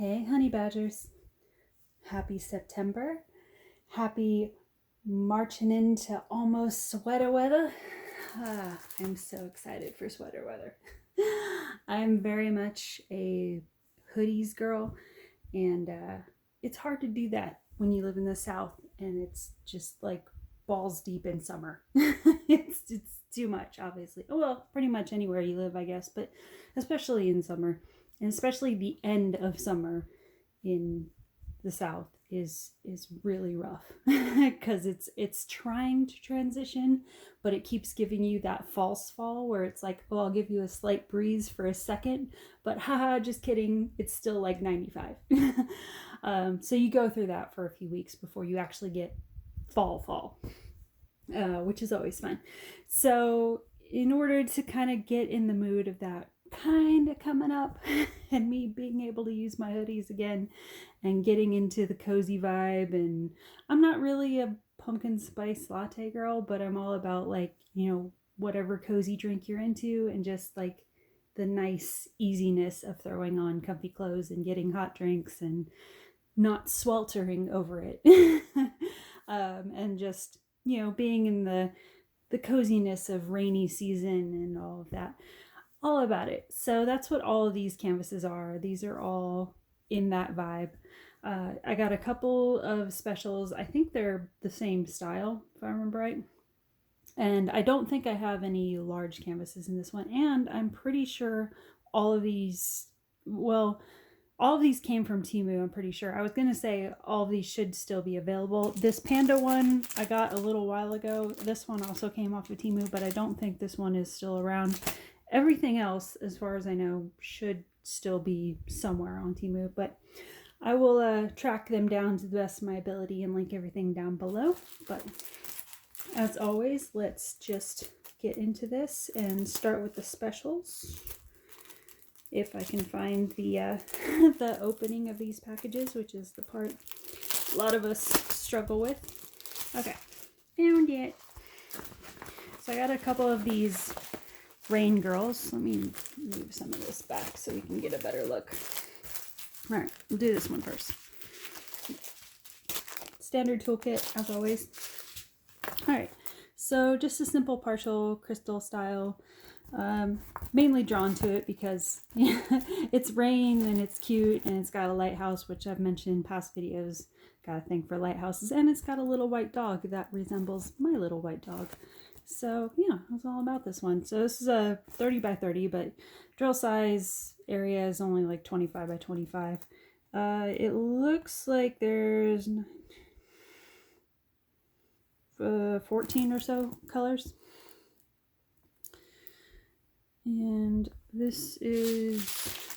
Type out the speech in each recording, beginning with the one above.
Hey, honey badgers. Happy September. Happy marching into almost sweater weather. I'm so excited for sweater weather. I'm very much a hoodies girl, and it's hard to do that when you live in the South and it's just like balls deep in summer. it's too much, obviously. Well, pretty much anywhere you live, I guess, but especially in summer, and especially the end of summer in the South is really rough because it's trying to transition, but it keeps giving you that false fall where it's like, oh, I'll give you a slight breeze for a second, but haha, just kidding, it's still like 95. So you go through that for a few weeks before you actually get fall, which is always fun. So in order to kind of get in the mood of that kind of coming up and me being able to use my hoodies again and getting into the cozy vibe, and I'm not really a pumpkin spice latte girl, but I'm all about, like, whatever cozy drink you're into and just like the nice easiness of throwing on comfy clothes and getting hot drinks and not sweltering over it. And just being in the coziness of rainy season and all of that, all about it. So that's what all of these canvases are. These are all in that vibe. I got a couple of specials. I think they're the same style, if I remember right. And I don't think I have any large canvases in this one. And I'm pretty sure all of these came from Temu, I'm pretty sure. I was going to say all of these should still be available. This Panda one I got a little while ago. This one also came off of Temu, but I don't think this one is still around. Everything else, as far as I know, should still be somewhere on Temu, but I will track them down to the best of my ability and link everything down below. But as always, let's just get into this and start with the specials. If I can find the the opening of these packages, which is the part a lot of us struggle with. Okay, found it. So I got a couple of these rain girls. Let me move some of this back so we can get a better look. All right, we'll do this one first. Standard toolkit, as always. All right, so just a simple partial crystal style. Mainly drawn to it because it's rain and it's cute and it's got a lighthouse, which I've mentioned in past videos. Got a thing for lighthouses, and it's got a little white dog that resembles my little white dog. So yeah, that's all about this one. So this is a 30 by 30, but drill size area is only like 25 by 25. It looks like there's 14 or so colors. And this is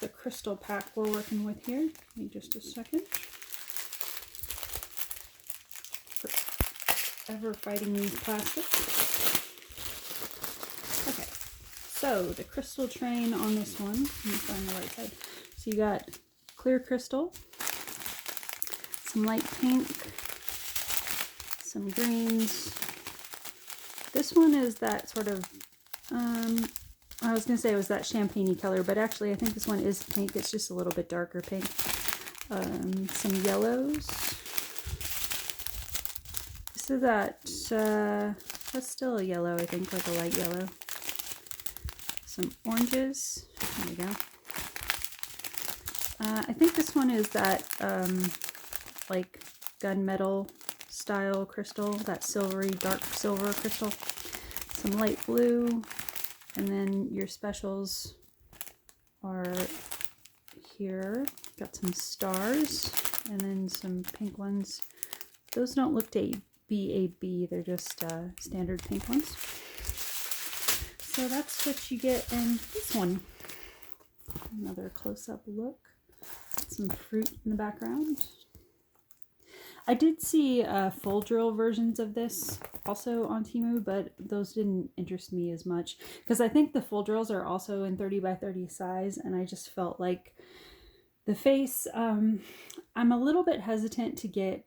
the crystal pack we're working with here. Give me just a second. Forever fighting these plastics. Okay, so the crystal train on this one, let me find the right side. So you got clear crystal, some light pink, some greens. This one is that sort of, I was going to say it was that champagne-y color, but actually I think this one is pink. It's just a little bit darker pink. Some yellows. This is that's still a yellow, I think, like a light yellow. Some oranges. There we go. I think this one is that, like, gunmetal style crystal, that silvery, dark silver crystal. Some light blue. And then your specials are here. Got some stars and then some pink ones. Those don't look to be AB, they're just standard pink ones. So that's what you get in this one. Another close-up look. Got some fruit in the background. I did see full drill versions of this also on Temu, but those didn't interest me as much because I think the full drills are also in 30 by 30 size, and I just felt like the face, I'm a little bit hesitant to get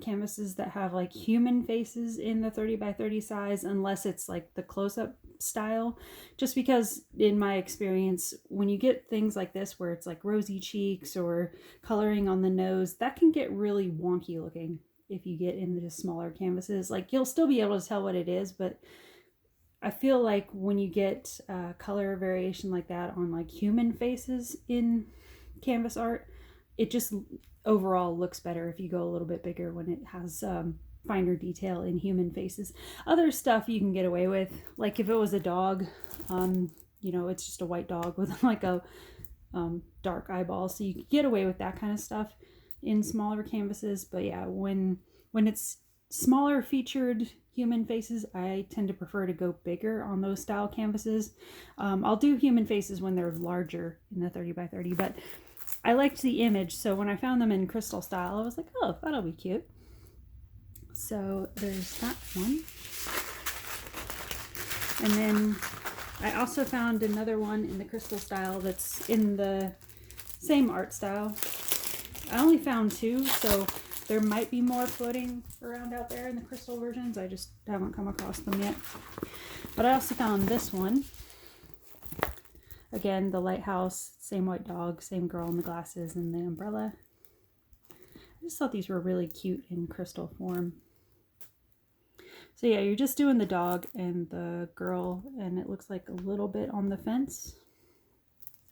canvases that have like human faces in the 30 by 30 size unless it's like the close-up style, just because in my experience, when you get things like this where it's like rosy cheeks or coloring on the nose, that can get really wonky looking if you get into smaller canvases. Like, you'll still be able to tell what it is, but I feel like when you get color variation like that on like human faces in canvas art, it just overall looks better if you go a little bit bigger when it has finer detail in human faces. Other stuff you can get away with, like if it was a dog, you know, it's just a white dog with like a dark eyeball, so you can get away with that kind of stuff in smaller canvases. But yeah, when it's smaller featured human faces, I tend to prefer to go bigger on those style canvases. I'll do human faces when they're larger in the 30 by 30, but I liked the image, so when I found them in crystal style, I was like, oh, that'll be cute. So there's that one. And then I also found another one in the crystal style that's in the same art style. I only found two, so there might be more floating around out there in the crystal versions. I just haven't come across them yet. But I also found this one. Again, the lighthouse, same white dog, same girl in the glasses and the umbrella. I just thought these were really cute in crystal form. So yeah, you're just doing the dog and the girl, and it looks like a little bit on the fence.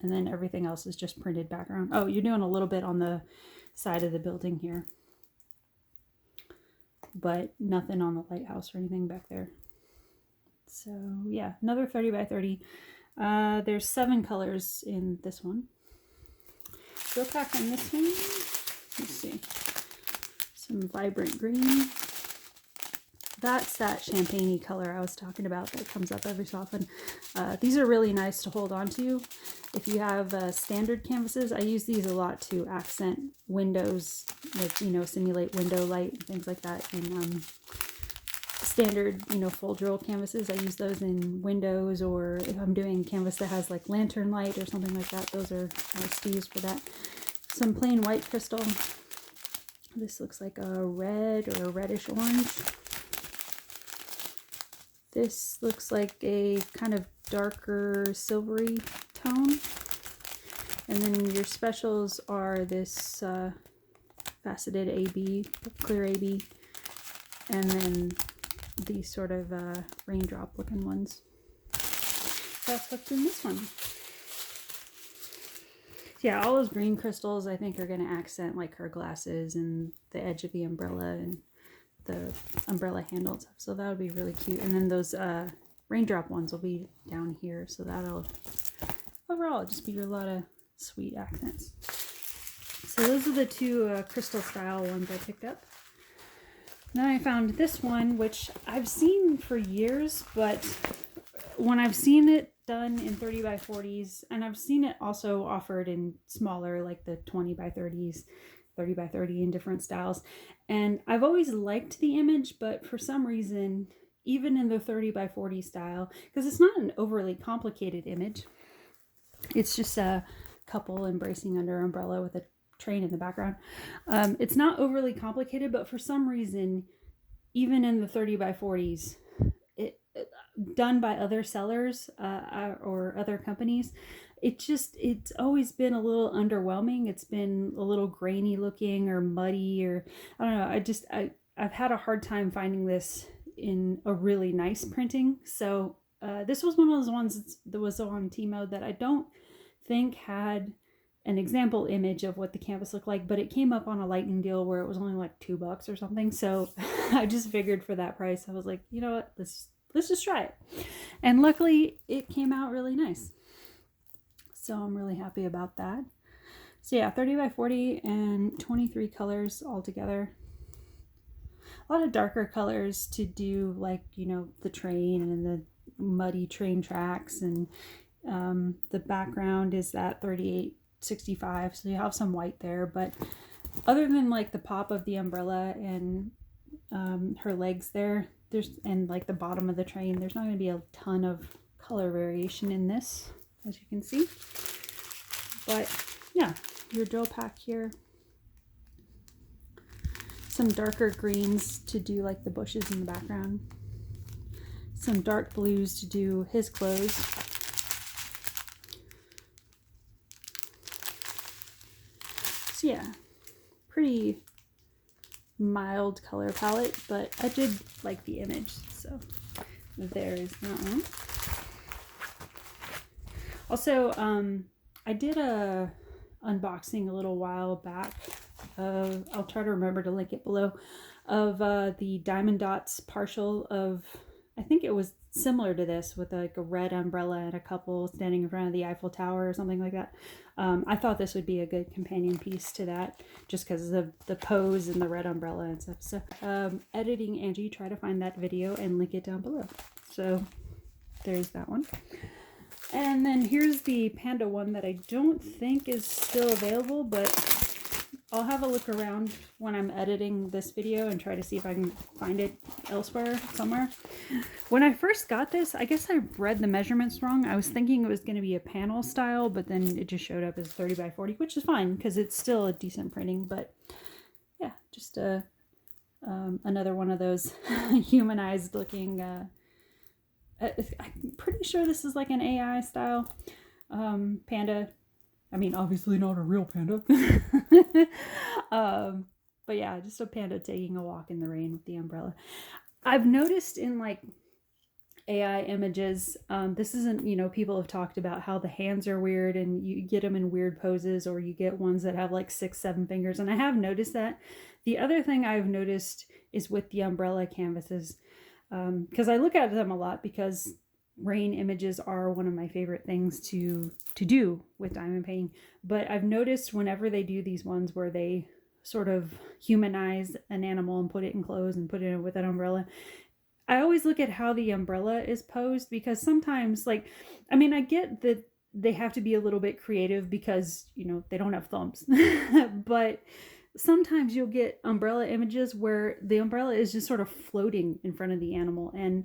And then everything else is just printed background. Oh, you're doing a little bit on the side of the building here, but nothing on the lighthouse or anything back there. So yeah, another 30 by 30. There's 7 colors in this one. Go pack on this one. Let's see. Some vibrant green. That's that champagne-y color I was talking about that comes up every so often. These are really nice to hold on to. If you have standard canvases, I use these a lot to accent windows, like, you know, simulate window light and things like that. In standard, you know, full drill canvases, I use those in windows, or if I'm doing canvas that has like lantern light or something like that, those are nice to use for that. Some plain white crystal. This looks like a red or a reddish orange. This looks like a kind of darker silvery tone. And then your specials are this faceted AB, clear AB, and then these sort of raindrop looking ones. That's what's in this one. So yeah, all those green crystals I think are going to accent like her glasses and the edge of the umbrella and the umbrella handle and stuff, so that would be really cute. And then those raindrop ones will be down here, so that'll overall just be a lot of sweet accents. So those are the two crystal style ones I picked up. And then I found this one, which I've seen for years, but when I've seen it done in 30 by 40s, and I've seen it also offered in smaller, like the 20 by 30s, 30 by 30 in different styles. And I've always liked the image, but for some reason, even in the 30 by 40 style, because it's not an overly complicated image, it's just a couple embracing under an umbrella with a train in the background. It's not overly complicated, but for some reason, even in the 30 by 40s, done by other sellers or other companies, it's always been a little underwhelming. It's been a little grainy looking or muddy, or I don't know. I've had a hard time finding this in a really nice printing. So this was one of those ones that was on Temu that I don't think had an example image of what the canvas looked like, but it came up on a lightning deal where it was only like $2 or something. So I just figured for that price, I was like, you know what, let's just try it. And luckily it came out really nice. So I'm really happy about that. So yeah, 30 by 40 and 23 colors all together. A lot of darker colors to do, like, you know, the train and the muddy train tracks, and the background is that 3865, so you have some white there. But other than like the pop of the umbrella and her legs there's and like the bottom of the train, there's not going to be a ton of color variation in this, as you can see. But yeah, your drill pack here. Some darker greens to do like the bushes in the background. some dark blues to do his clothes. So yeah, pretty mild color palette, but I did like the image, so there's that one. Also, I did a unboxing a little while back of, I'll try to remember to link it below, of the Diamond Dots partial of, I think it was similar to this, with like a red umbrella and a couple standing in front of the Eiffel Tower or something like that. I thought this would be a good companion piece to that, just because of the pose and the red umbrella and stuff. So editing Angie, try to find that video and link it down below. So there's that one. And then here's the Panda one that I don't think is still available, but I'll have a look around when I'm editing this video and try to see if I can find it elsewhere, somewhere. When I first got this, I guess I read the measurements wrong. I was thinking it was going to be a panel style, but then it just showed up as 30 by 40, which is fine because it's still a decent printing. But yeah, just another one of those humanized looking, I'm pretty sure this is like an AI style panda. I mean, obviously not a real panda. But yeah, just a panda taking a walk in the rain with the umbrella. I've noticed in like AI images, this isn't, you know, people have talked about how the hands are weird and you get them in weird poses, or you get ones that have like 6, 7 fingers. And I have noticed that. The other thing I've noticed is with the umbrella canvases, because I look at them a lot because rain images are one of my favorite things to do with diamond painting. But I've noticed whenever they do these ones where they sort of humanize an animal and put it in clothes and put it in with an umbrella, I always look at how the umbrella is posed, because sometimes, like, I mean, I get that they have to be a little bit creative because, you know, they don't have thumbs. But sometimes you'll get umbrella images where the umbrella is just sort of floating in front of the animal, and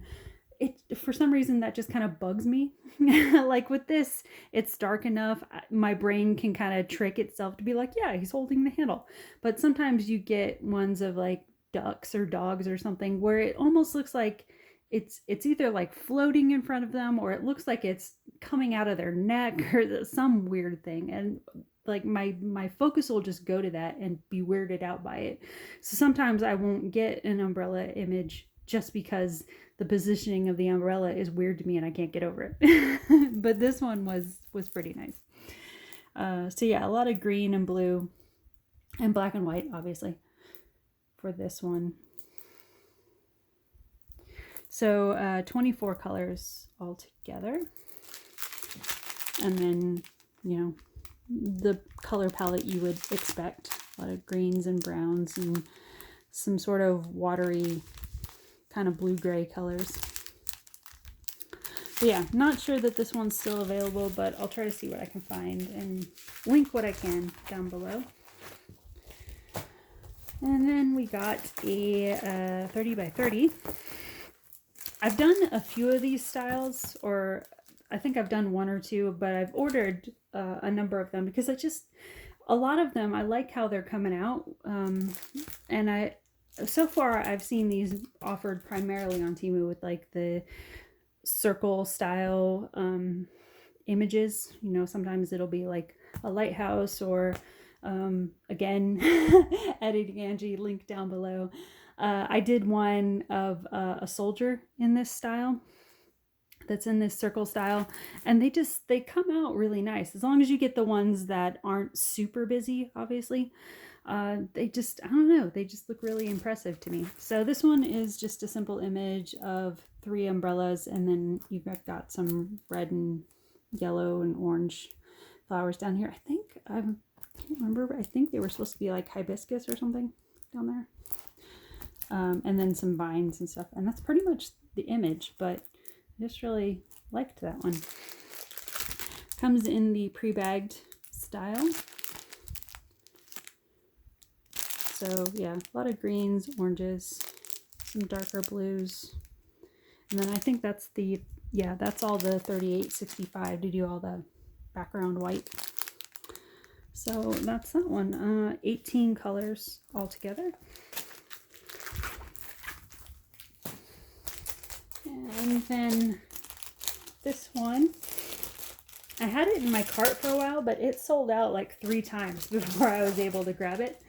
it, for some reason, that just kind of bugs me. Like with this, it's dark enough, my brain can kind of trick itself to be like, yeah, he's holding the handle. But sometimes you get ones of like ducks or dogs or something where it almost looks like it's either like floating in front of them, or it looks like it's coming out of their neck, or some weird thing. And like my focus will just go to that and be weirded out by it. So sometimes I won't get an umbrella image just because the positioning of the umbrella is weird to me and I can't get over it. But this one was pretty nice. So yeah, a lot of green and blue and black and white, obviously, for this one. So 24 colors all together. And then, you know, the color palette you would expect. A lot of greens and browns and some sort of watery kind of blue-gray colors. But yeah, not sure that this one's still available, but I'll try to see what I can find and link what I can down below. And then we got a 30 by 30. I've done a few of these styles, or I think I've done 1 or 2, but I've ordered a number of them because a lot of them, I like how they're coming out. And so far I've seen these offered primarily on Temu with like the circle style images. You know, sometimes it'll be like a lighthouse, or again, editing Angie, link down below. I did one of a soldier in this style, that's in this circle style, and they come out really nice as long as you get the ones that aren't super busy, obviously. They just, I don't know, they just look really impressive to me. So this one is just a simple image of 3 umbrellas, and then you've got some red and yellow and orange flowers down here. I can't remember, I think they were supposed to be like hibiscus or something down there. And then some vines and stuff, and that's pretty much the image, but I just really liked that one. Comes in the pre-bagged style. So yeah, a lot of greens, oranges, some darker blues. And then I think that's that's all the 3865 to do all the background white. So that's that one. 18 colors altogether. And then this one, I had it in my cart for a while, but it sold out like 3 times before I was able to grab it.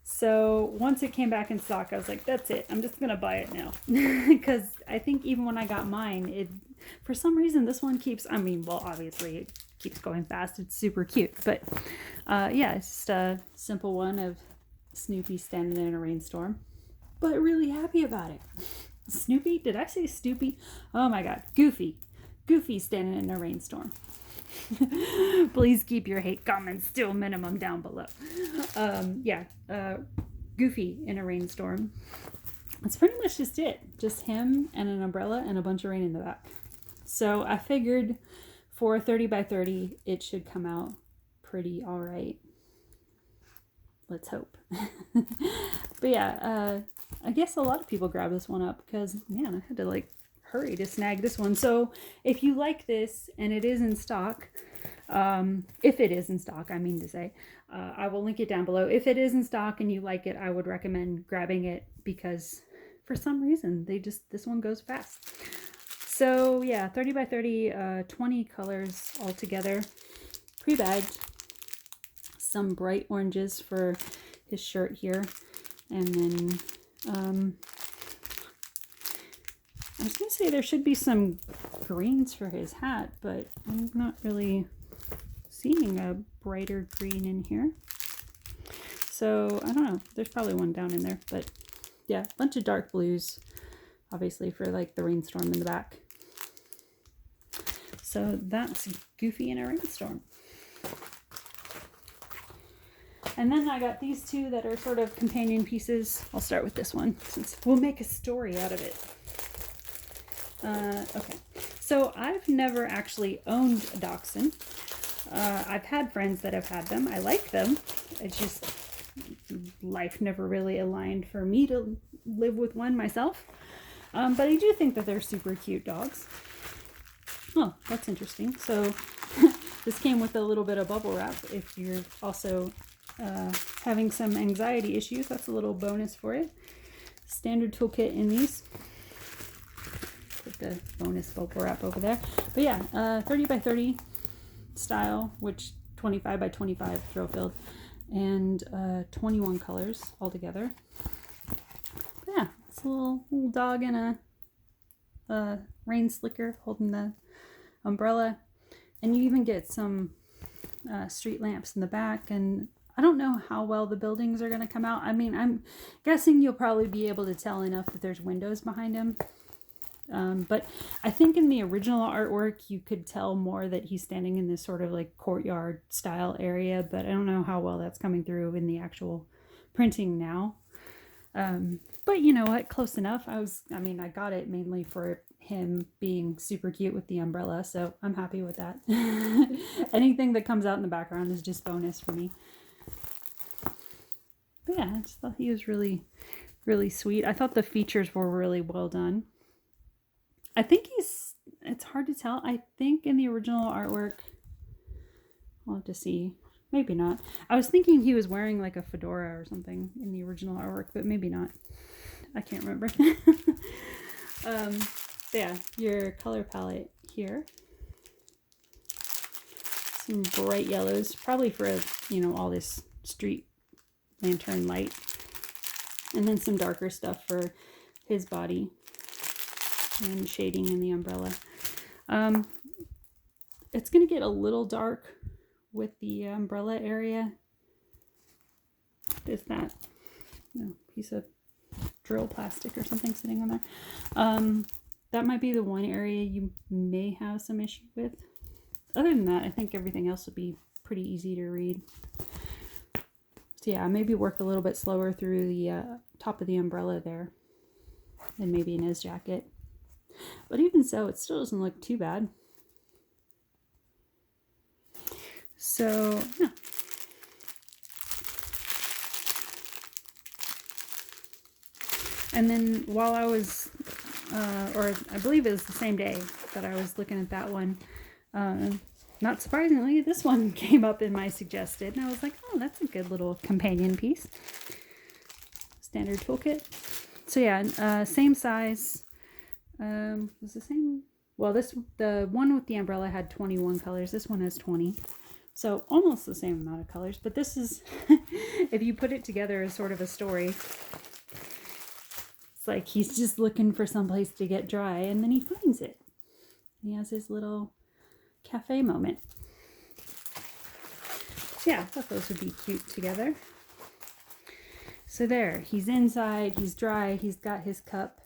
So once it came back in stock, I was like, that's it. I'm just going to buy it now. Because I think even when I got mine, for some reason, this one keeps, I mean, well, obviously it keeps going fast. It's super cute. But yeah, it's just a simple one of Snoopy standing in a rainstorm. But really happy about it. Snoopy? Did I say Snoopy? Oh my God. Goofy. Goofy standing in a rainstorm. Please keep your hate comments to a minimum down below. Goofy in a rainstorm. That's pretty much just it. Just him and an umbrella and a bunch of rain in the back. So I figured for 30 by 30, it should come out pretty all right. Let's hope. But yeah, I guess a lot of people grab this one up because, man, I had to like hurry to snag this one. So if you like this and it is in stock, if it is in stock, I mean to say, I will link it down below. If it is in stock and you like it, I would recommend grabbing it because for some reason this one goes fast. So yeah, 30 by 30, 20 colors all together, pre-bagged. Some bright oranges for his shirt here, and then I was gonna say there should be some greens for his hat, but I'm not really seeing a brighter green in here. So I don't know, there's probably one down in there, but yeah, a bunch of dark blues, obviously for like the rainstorm in the back. So that's Goofy in a Rainstorm. And then I got these two that are sort of companion pieces. I'll start with this one since we'll make a story out of it. Okay, so I've never actually owned a dachshund. I've had friends that have had them. I like them. It's just life never really aligned for me to live with one myself. But I do think that they're super cute dogs. Oh, that's interesting. So this came with a little bit of bubble wrap. If you're also having some anxiety issues, that's a little bonus for it. Standard toolkit in these. Put the bonus bubble wrap over there. But yeah, 30 by 30 style, which 25 by 25 throw filled, and 21 colors altogether. But yeah, it's a little dog in a rain slicker holding the umbrella, and you even get some street lamps in the back. And I don't know how well the buildings are going to come out. I mean, I'm guessing you'll probably be able to tell enough that there's windows behind him. But I think in the original artwork, you could tell more that he's standing in this sort of like courtyard style area, but I don't know how well that's coming through in the actual printing now. But you know what? Close enough. I got it mainly for him being super cute with the umbrella, so I'm happy with that. Anything that comes out in the background is just bonus for me. But yeah, I just thought he was really, really sweet. I thought the features were really well done. I think it's hard to tell. I think in the original artwork, I'll have to see. Maybe not. I was thinking he was wearing like a fedora or something in the original artwork, but maybe not. I can't remember. Yeah, your color palette here. Some bright yellows, probably for, all this street lantern light. And then some darker stuff for his body and shading in the umbrella. It's going to get a little dark with the umbrella area. Is that piece of drill plastic or something sitting on there? That might be the one area you may have some issue with. Other than that, I think everything else would be pretty easy to read. So yeah, maybe work a little bit slower through the top of the umbrella there than maybe in his jacket. But even so, it still doesn't look too bad. So, yeah. And then while I was, or I believe it was the same day that I was looking at that one, not surprisingly, this one came up in my suggested, and I was like, oh, that's a good little companion piece. Standard toolkit. So yeah, same size, was the same. Well, the one with the umbrella had 21 colors. This one has 20. So almost the same amount of colors, but this is, if you put it together as sort of a story, it's like he's just looking for someplace to get dry and then he finds it. He has his little cafe moment. Yeah, I thought those would be cute together. So there, he's inside, he's dry, he's got his cup.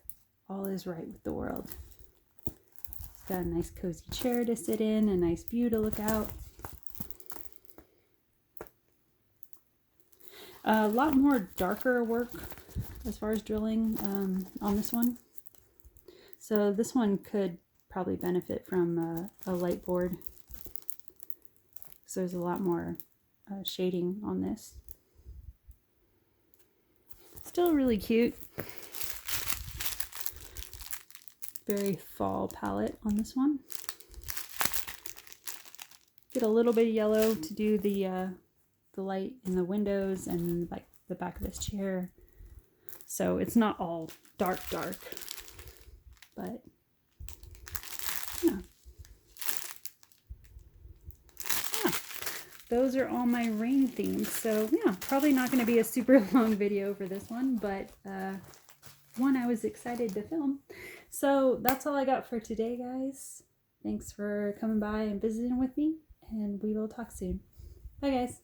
All is right with the world. He's got a nice cozy chair to sit in, a nice view to look out. A lot more darker work as far as drilling on this one. So this one could probably benefit from a light board. So there's a lot more shading on this. Still really cute. Very fall palette on this one. Get a little bit of yellow to do the light in the windows and like the back of this chair. So it's not all dark, but yeah. Those are all my rain themes. So yeah, probably not going to be a super long video for this one, but one I was excited to film. So that's all I got for today, guys. Thanks for coming by and visiting with me, and we will talk soon. Bye, guys.